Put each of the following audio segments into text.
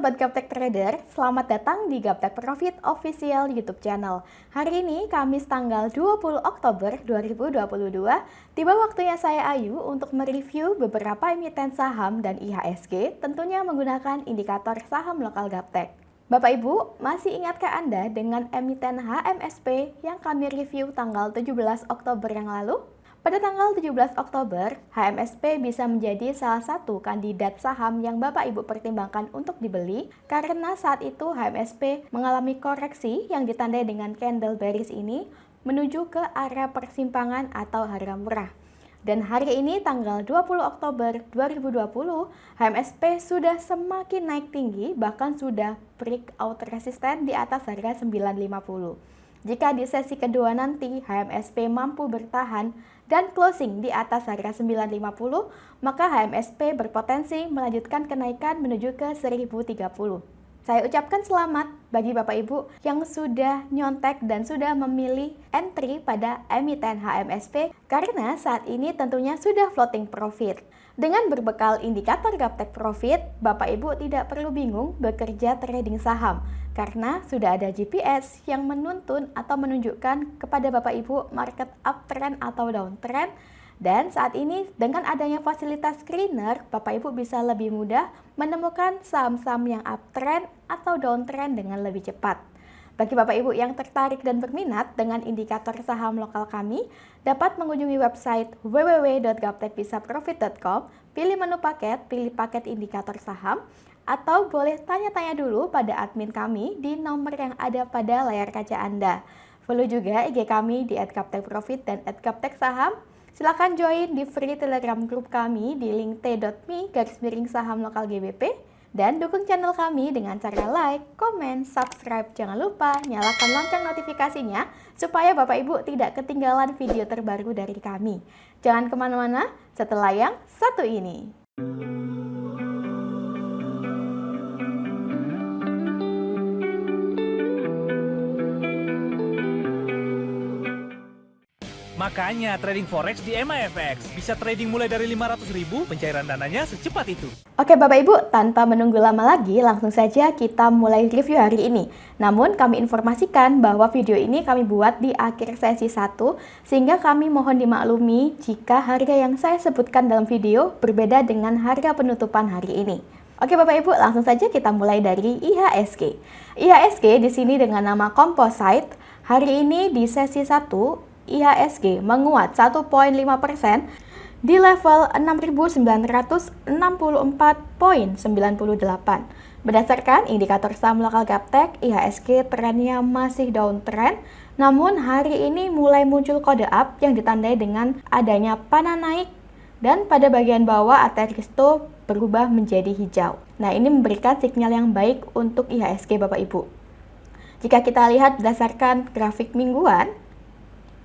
Sobat Gaptek Trader, selamat datang di Gaptek Profit Official YouTube channel. Hari ini Kamis tanggal 20 Oktober 2022, tiba waktunya saya Ayu untuk mereview beberapa emiten saham dan IHSG, tentunya menggunakan indikator saham lokal Gaptek. Bapak Ibu, masih ingatkah Anda dengan emiten HMSP yang kami review tanggal 17 Oktober yang lalu? Pada tanggal 17 Oktober, HMSP bisa menjadi salah satu kandidat saham yang Bapak Ibu pertimbangkan untuk dibeli karena saat itu HMSP mengalami koreksi yang ditandai dengan candle bearish ini menuju ke area persimpangan atau harga murah. Dan hari ini tanggal 20 Oktober 2020, HMSP sudah semakin naik tinggi bahkan sudah breakout resisten di atas harga 950. Jika di sesi kedua nanti HMSP mampu bertahan dan closing di atas harga 950, maka HMSP berpotensi melanjutkan kenaikan menuju ke 1030. Saya ucapkan selamat bagi Bapak Ibu yang sudah nyontek dan sudah memilih entry pada emiten HMSP karena saat ini tentunya sudah floating profit. Dengan berbekal indikator Gaptek Profit, Bapak Ibu tidak perlu bingung bekerja trading saham karena sudah ada GPS yang menuntun atau menunjukkan kepada Bapak Ibu market uptrend atau downtrend. Dan saat ini dengan adanya fasilitas screener, Bapak Ibu bisa lebih mudah menemukan saham-saham yang uptrend atau downtrend dengan lebih cepat. Bagi Bapak Ibu yang tertarik dan berminat dengan indikator saham lokal kami, dapat mengunjungi website www.gaptekbisaprofit.com, pilih menu paket, pilih paket indikator saham, atau boleh tanya-tanya dulu pada admin kami di nomor yang ada pada layar kaca Anda. Follow juga IG kami di @gaptekprofit dan @gapteksaham. Silakan join di free Telegram group kami di link t.me/saham lokal GBP. Dan dukung channel kami dengan cara like, komen, subscribe. Jangan lupa nyalakan lonceng notifikasinya supaya Bapak Ibu tidak ketinggalan video terbaru dari kami. Jangan kemana-mana setelah yang satu ini. Makanya trading forex di MAFX bisa trading mulai dari 500.000, pencairan dananya secepat itu. Oke Bapak Ibu, tanpa menunggu lama lagi, langsung saja kita mulai review hari ini. Namun kami informasikan bahwa video ini kami buat di akhir sesi 1, sehingga kami mohon dimaklumi jika harga yang saya sebutkan dalam video berbeda dengan harga penutupan hari ini. Oke Bapak Ibu, langsung saja kita mulai dari IHSG. IHSG di sini dengan nama Composite, hari ini di sesi 1, IHSG menguat 1,5% di level 6.964,98. Berdasarkan indikator saham lokal Gaptek, IHSG trennya masih downtrend, namun hari ini mulai muncul kode up yang ditandai dengan adanya panah naik dan pada bagian bawah ATH Risto berubah menjadi hijau. Nah, ini memberikan sinyal yang baik untuk IHSG Bapak Ibu. Jika kita lihat berdasarkan grafik mingguan,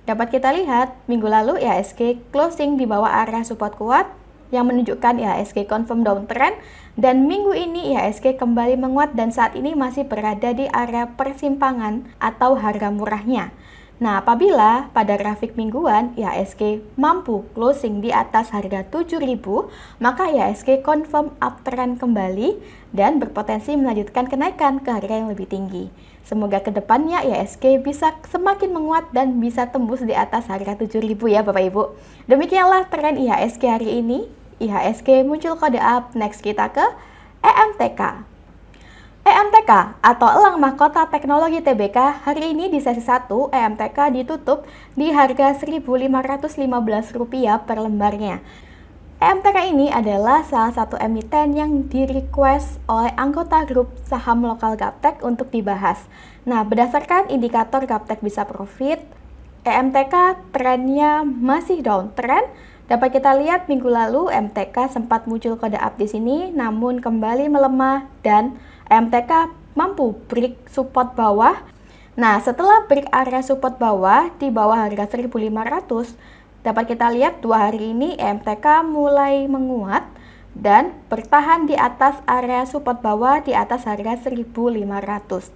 dapat kita lihat, minggu lalu IHSG closing di bawah area support kuat yang menunjukkan IHSG confirm downtrend, dan minggu ini IHSG kembali menguat dan saat ini masih berada di area persimpangan atau harga murahnya. Nah, apabila pada grafik mingguan IHSG mampu closing di atas harga 7.000, maka IHSG confirm uptrend kembali dan berpotensi melanjutkan kenaikan ke harga yang lebih tinggi. Semoga kedepannya IHSG bisa semakin menguat dan bisa tembus di atas harga 7.000 ya Bapak Ibu. Demikianlah tren IHSG hari ini. IHSG muncul kode up. Next kita ke EMTK. EMTK atau Elang Mahkota Teknologi Tbk hari ini di sesi 1 EMTK ditutup di harga Rp1.515 per lembarnya. EMTK ini adalah salah satu emiten yang di-request oleh anggota grup saham lokal Gaptek untuk dibahas. Nah, berdasarkan indikator Gaptek Bisa Profit, EMTK trennya masih downtrend. Dapat kita lihat minggu lalu EMTK sempat muncul kode up di sini, namun kembali melemah dan EMTK mampu break support bawah. Nah, setelah break area support bawah di bawah harga 1.500, dapat kita lihat 2 hari ini EMTK mulai menguat dan bertahan di atas area support bawah di atas harga 1.500.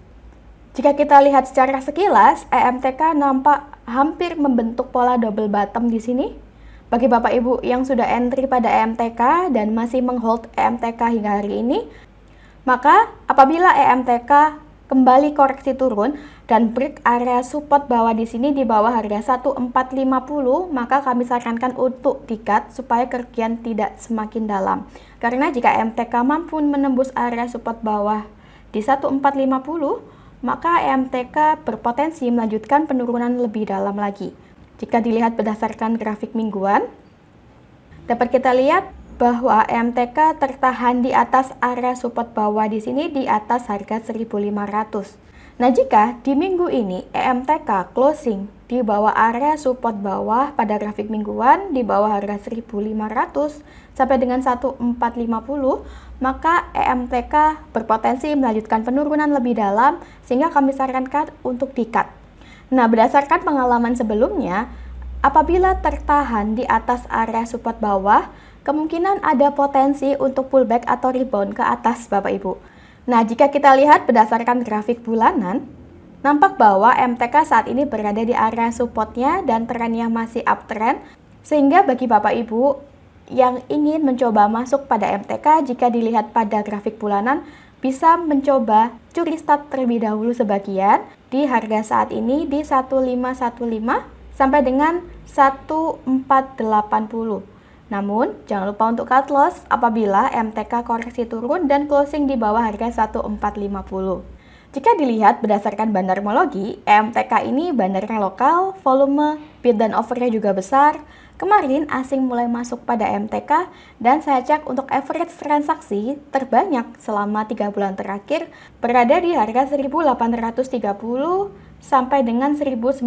Jika kita lihat secara sekilas, EMTK nampak hampir membentuk pola double bottom di sini. Bagi Bapak Ibu yang sudah entry pada EMTK dan masih menghold EMTK hingga hari ini, Maka apabila EMTK kembali koreksi turun dan break area support bawah di sini di bawah harga 1450, maka kami sarankan untuk di-cut supaya kerugian tidak semakin dalam. Karena jika EMTK mampu menembus area support bawah di 1450, maka EMTK berpotensi melanjutkan penurunan lebih dalam lagi. Jika dilihat berdasarkan grafik mingguan, dapat kita lihat bahwa EMTK tertahan di atas area support bawah di sini di atas harga 1.500. Nah, jika di minggu ini EMTK closing di bawah area support bawah pada grafik mingguan di bawah harga 1.500 sampai dengan 1.450, maka EMTK berpotensi melanjutkan penurunan lebih dalam sehingga kami sarankan untuk di-cut. Nah, berdasarkan pengalaman sebelumnya, apabila tertahan di atas area support bawah, kemungkinan ada potensi untuk pullback atau rebound ke atas, Bapak Ibu. Nah, jika kita lihat berdasarkan grafik bulanan, nampak bahwa MTK saat ini berada di area supportnya dan trennya masih uptrend, sehingga bagi Bapak Ibu yang ingin mencoba masuk pada MTK, jika dilihat pada grafik bulanan, bisa mencoba curi start terlebih dahulu sebagian di harga saat ini di 1515 sampai dengan 1480. Namun, jangan lupa untuk cut loss apabila MTK koreksi turun dan closing di bawah harga 1450. Jika dilihat berdasarkan bandarmologi, MTK ini bandarnya lokal, volume bid dan offernya juga besar. Kemarin asing mulai masuk pada MTK dan saya cek untuk average transaksi terbanyak selama 3 bulan terakhir berada di harga 1.830 sampai dengan 1.920.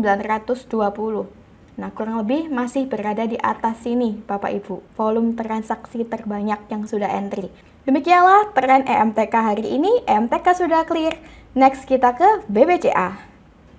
Nah, kurang lebih masih berada di atas sini, Bapak Ibu, volume transaksi terbanyak yang sudah entry. Demikianlah tren EMTK hari ini. EMTK sudah clear. Next kita ke BBCA.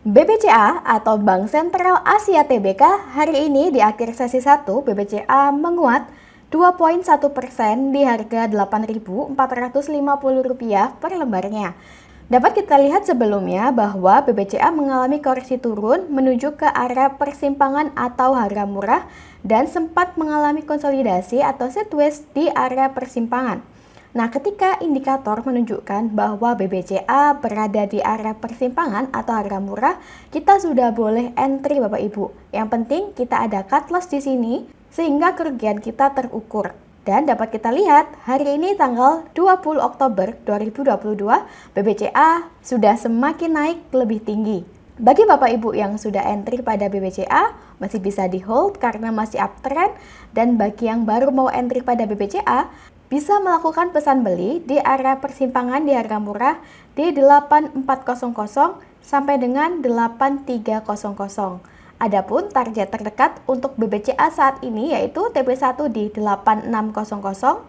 BBCA atau Bank Sentral Asia Tbk hari ini di akhir sesi 1 BBCA menguat 2,1% di harga Rp8.450 per lembarnya. Dapat kita lihat sebelumnya bahwa BBCA mengalami koreksi turun menuju ke area persimpangan atau harga murah dan sempat mengalami konsolidasi atau sideways di area persimpangan. Nah, ketika indikator menunjukkan bahwa BBCA berada di area persimpangan atau harga murah, kita sudah boleh entry Bapak Ibu. Yang penting kita ada cut loss di sini sehingga kerugian kita terukur. Dan dapat kita lihat hari ini tanggal 20 Oktober 2022 BBCA sudah semakin naik lebih tinggi. Bagi Bapak Ibu yang sudah entry pada BBCA masih bisa di hold karena masih uptrend, dan bagi yang baru mau entry pada BBCA bisa melakukan pesan beli di area persimpangan di harga murah di 8400 sampai dengan 8300. Adapun target terdekat untuk BBCA saat ini yaitu TP1 di 8600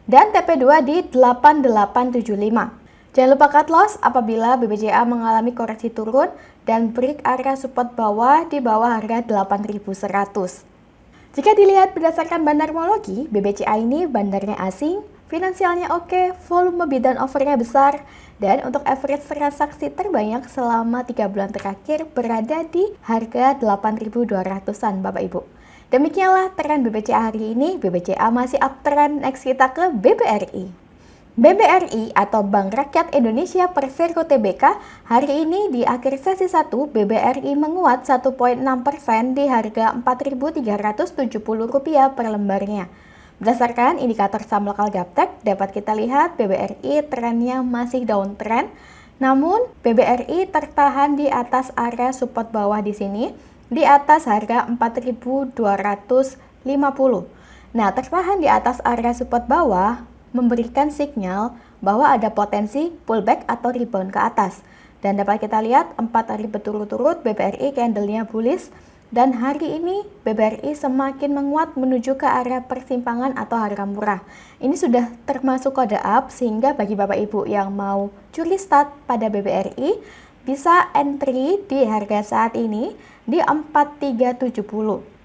dan TP2 di 8875. Jangan lupa cut loss apabila BBCA mengalami koreksi turun dan break area support bawah di bawah harga 8100. Jika dilihat berdasarkan bandarmologi, BBCA ini bandarnya asing, finansialnya oke, volume bid dan offernya besar, dan untuk average transaksi terbanyak selama 3 bulan terakhir berada di harga 8.200-an Bapak Ibu. Demikianlah tren BBCA hari ini. BBCA masih uptrend. Next kita ke BBRI. BBRI atau Bank Rakyat Indonesia Persero Tbk hari ini di akhir sesi 1 BBRI menguat 1,6% di harga Rp4.370 per lembarnya. Berdasarkan indikator saham lokal Gaptek, dapat kita lihat BBRI trennya masih downtrend, namun BBRI tertahan di atas area support bawah di sini, di atas harga 4.250. Nah, tertahan di atas area support bawah memberikan sinyal bahwa ada potensi pullback atau rebound ke atas. Dan dapat kita lihat 4 hari berturut-turut BBRI candle-nya bullish. Dan hari ini BBRI semakin menguat menuju ke area persimpangan atau harga murah. Ini sudah termasuk kode up sehingga bagi Bapak Ibu yang mau curi start pada BBRI bisa entry di harga saat ini di 4370.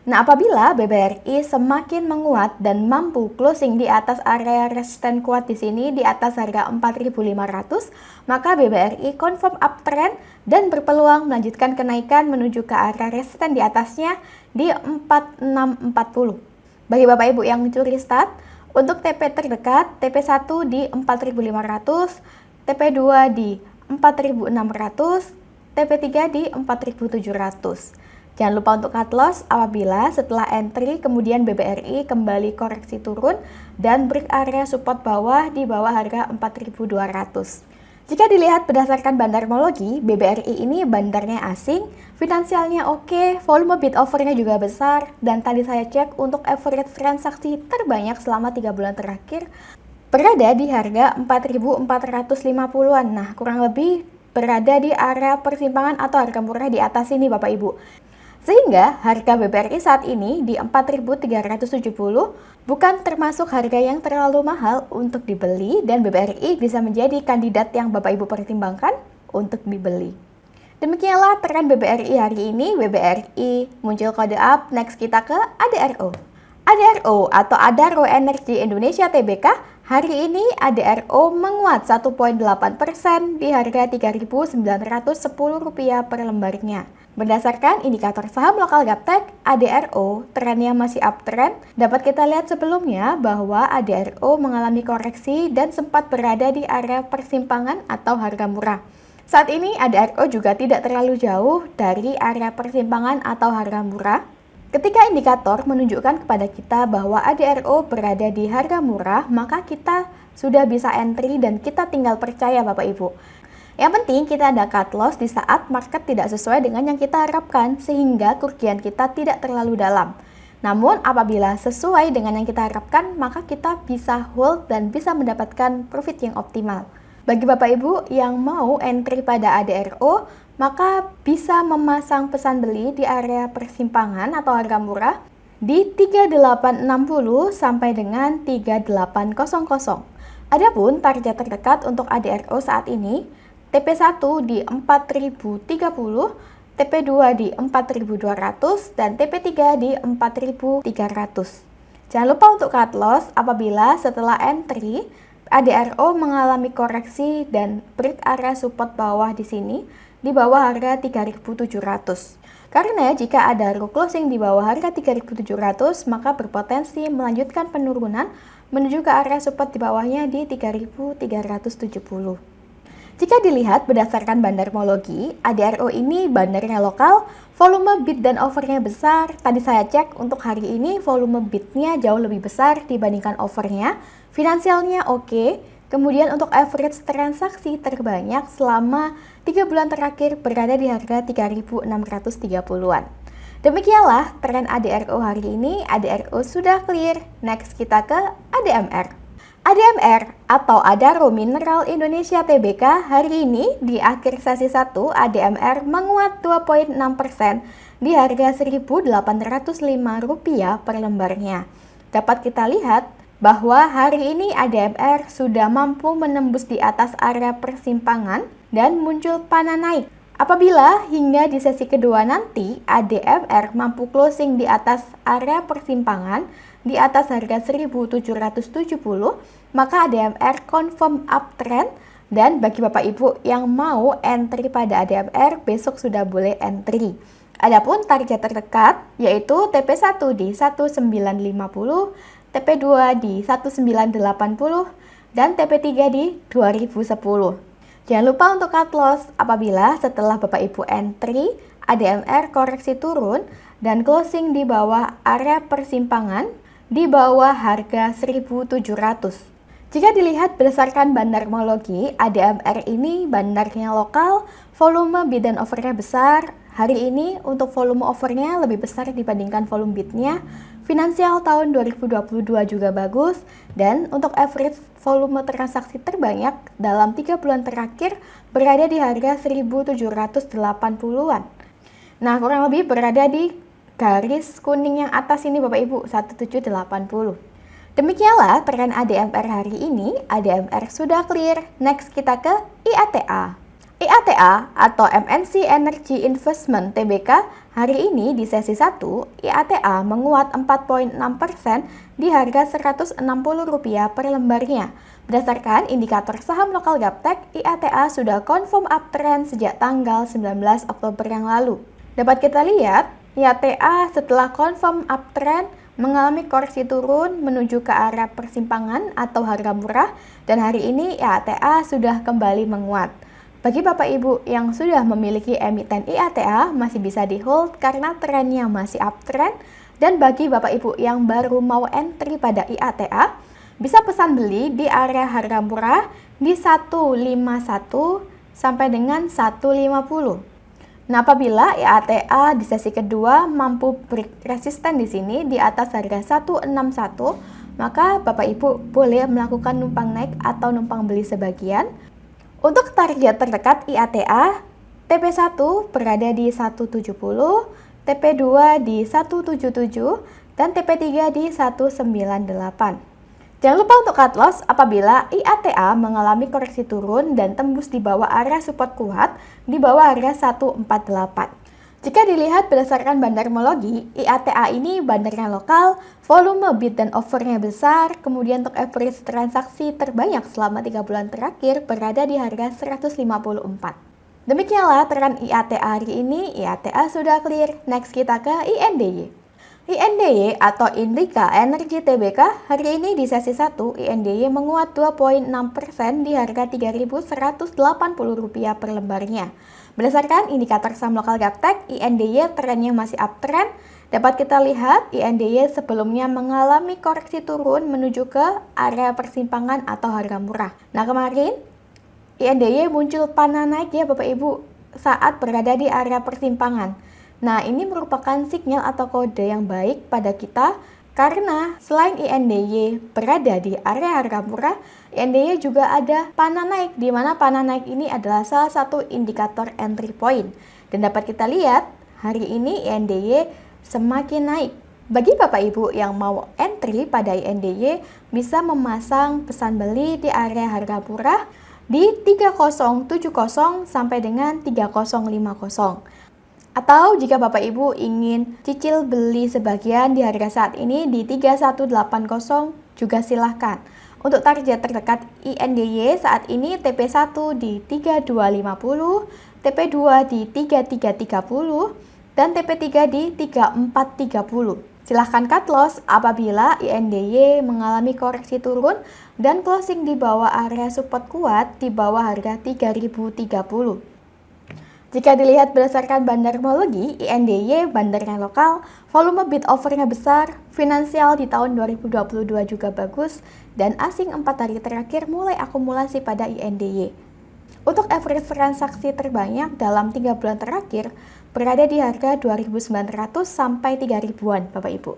Nah, apabila BBRI semakin menguat dan mampu closing di atas area resisten kuat di sini di atas harga 4.500, maka BBRI confirm uptrend dan berpeluang melanjutkan kenaikan menuju ke area resisten di atasnya di 4640. Bagi Bapak Ibu yang mencuri start, Untuk TP terdekat, TP1 di 4.500, TP2 di 4.600, TP3 di 4.700. Jangan lupa untuk cut loss apabila setelah entry kemudian BBRI kembali koreksi turun dan break area support bawah di bawah harga 4.200. Jika dilihat berdasarkan bandarmologi, BBRI ini bandarnya asing, finansialnya oke, volume bid offernya juga besar, dan tadi saya cek untuk average transaksi terbanyak selama 3 bulan terakhir berada di harga 4.450-an. Nah, kurang lebih berada di area persimpangan atau harga murah di atas ini Bapak Ibu. Sehingga harga BBRI saat ini di 4.370 bukan termasuk harga yang terlalu mahal untuk dibeli dan BBRI bisa menjadi kandidat yang Bapak Ibu pertimbangkan untuk dibeli. Demikianlah tren BBRI hari ini. BBRI muncul kode up, next kita ke ADRO. ADRO atau Adaro Energi Indonesia Tbk, hari ini ADRO menguat 1,8% di harga Rp3.910 per lembarnya. Berdasarkan indikator saham lokal Gaptek, ADRO trennya masih uptrend. Dapat kita lihat sebelumnya bahwa ADRO mengalami koreksi dan sempat berada di area persimpangan atau harga murah. Saat ini ADRO juga tidak terlalu jauh dari area persimpangan atau harga murah. Ketika indikator menunjukkan kepada kita bahwa ADRO berada di harga murah, maka kita sudah bisa entry dan kita tinggal percaya Bapak Ibu. Yang penting kita ada cut loss di saat market tidak sesuai dengan yang kita harapkan sehingga kerugian kita tidak terlalu dalam. Namun apabila sesuai dengan yang kita harapkan, maka kita bisa hold dan bisa mendapatkan profit yang optimal. Bagi Bapak Ibu yang mau entry pada ADRO, maka bisa memasang pesan beli di area persimpangan atau harga murah di 3860 sampai dengan 3800. Adapun target terdekat untuk ADRO saat ini TP1 di 4030, TP2 di 4200, dan TP3 di 4300. Jangan lupa untuk cut loss apabila setelah entry ADRO mengalami koreksi dan break area support bawah di sini di bawah harga 3.700. Karena jika ada closing di bawah harga 3.700 maka berpotensi melanjutkan penurunan menuju ke area support di bawahnya di 3.370. Jika dilihat berdasarkan bandarmologi, ADRO ini bandarnya lokal, volume bid dan offernya besar. Tadi saya cek untuk hari ini volume bidnya jauh lebih besar dibandingkan offernya, finansialnya oke. Kemudian untuk average transaksi terbanyak selama 3 bulan terakhir berada di harga 3.630-an. Demikianlah tren ADRO hari ini. ADRO sudah clear. Next kita ke ADMR. ADMR atau Adaro Mineral Indonesia Tbk hari ini di akhir sesi 1 ADMR menguat 2,6% di harga Rp1.805 per lembarnya. Dapat kita lihat bahwa hari ini ADMR sudah mampu menembus di atas area persimpangan dan muncul panah naik. Apabila hingga di sesi kedua nanti ADMR mampu closing di atas area persimpangan di atas harga 1.770, maka ADMR confirm uptrend dan bagi Bapak Ibu yang mau entry pada ADMR besok sudah boleh entry. Adapun target terdekat yaitu TP1 di 1950, TP2 di 1980 dan TP3 di 2010. Jangan lupa untuk cut loss apabila setelah Bapak Ibu entry ADMR koreksi turun dan closing di bawah area persimpangan di bawah harga 1.700. Jika dilihat berdasarkan bandarmologi, ADMR ini bandarnya lokal, volume bid dan offernya besar. Hari ini untuk volume offernya lebih besar dibandingkan volume bidnya. Finansial tahun 2022 juga bagus, dan untuk average volume transaksi terbanyak dalam 3 bulan terakhir berada di harga 1.780-an. Nah, kurang lebih berada di garis kuning yang atas ini Bapak Ibu, 1780. Demikianlah tren ADMR hari ini. ADMR sudah clear. Next kita ke IATA. IATA atau MNC Energy Investment Tbk hari ini di sesi 1, IATA menguat 4,6% di harga Rp160 per lembarnya. Berdasarkan indikator saham lokal Gaptek, IATA sudah confirm uptrend sejak tanggal 19 Oktober yang lalu. Dapat kita lihat, IATA setelah confirm uptrend mengalami koreksi turun menuju ke arah persimpangan atau harga murah, dan hari ini IATA sudah kembali menguat. Bagi Bapak Ibu yang sudah memiliki emiten IATA masih bisa di hold karena trennya masih uptrend, dan bagi Bapak Ibu yang baru mau entry pada IATA bisa pesan beli di area harga murah di 151 sampai dengan 150. Nah, apabila IATA di sesi kedua mampu break resisten di sini di atas harga 161, maka Bapak Ibu boleh melakukan numpang naik atau numpang beli sebagian. Untuk target terdekat IATA, TP1 berada di 170, TP2 di 177, dan TP3 di 198. Jangan lupa untuk cut loss apabila IATA mengalami koreksi turun dan tembus di bawah area support kuat di bawah harga 148. Jika dilihat berdasarkan bandarmologi, IATA ini bandarnya lokal, volume bid dan offernya besar, kemudian untuk average transaksi terbanyak selama 3 bulan terakhir berada di harga 154. Demikianlah tren IATA hari ini. IATA sudah clear. Next kita ke INDY. INDY atau Indika Energi Tbk hari ini di sesi 1 INDY menguat 2,6% di harga Rp3.180 per lembarnya. Berdasarkan indikator saham lokal Gaptek, INDY trennya masih uptrend. Dapat kita lihat INDY sebelumnya mengalami koreksi turun menuju ke area persimpangan atau harga murah. Nah, kemarin INDY muncul panah naik ya Bapak Ibu saat berada di area persimpangan. Nah, ini merupakan sinyal atau kode yang baik pada kita karena selain INDY berada di area harga murah, INDY juga ada panah naik, di mana panah naik ini adalah salah satu indikator entry point. Dan dapat kita lihat, hari ini INDY semakin naik. Bagi Bapak Ibu yang mau entry pada INDY, bisa memasang pesan beli di area harga murah di 3070 sampai dengan 3050. Atau jika Bapak Ibu ingin cicil beli sebagian di harga saat ini di 3180 juga silahkan. Untuk target terdekat INDY saat ini TP1 di 3250, TP2 di 3330, dan TP3 di 3430. Silahkan cut loss apabila INDY mengalami koreksi turun dan closing di bawah area support kuat di bawah harga 3030. Jika dilihat berdasarkan bandarmologi, INDY bandarnya lokal, volume bid offernya besar, finansial di tahun 2022 juga bagus, dan asing 4 hari terakhir mulai akumulasi pada INDY. Untuk average transaksi terbanyak dalam 3 bulan terakhir berada di harga 2.900 sampai 3.000-an Bapak Ibu.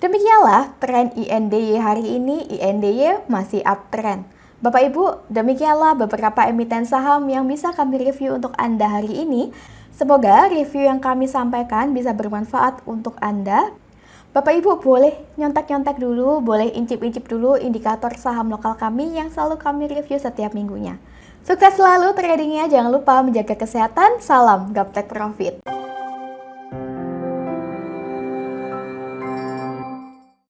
Demikianlah tren INDY hari ini. INDY masih uptrend. Bapak Ibu, demikianlah beberapa emiten saham yang bisa kami review untuk Anda hari ini. Semoga review yang kami sampaikan bisa bermanfaat untuk Anda. Bapak Ibu boleh nyontek-nyontek dulu, boleh incip-incip dulu indikator saham lokal kami yang selalu kami review setiap minggunya. Sukses selalu tradingnya, jangan lupa menjaga kesehatan, salam Gaptek Profit.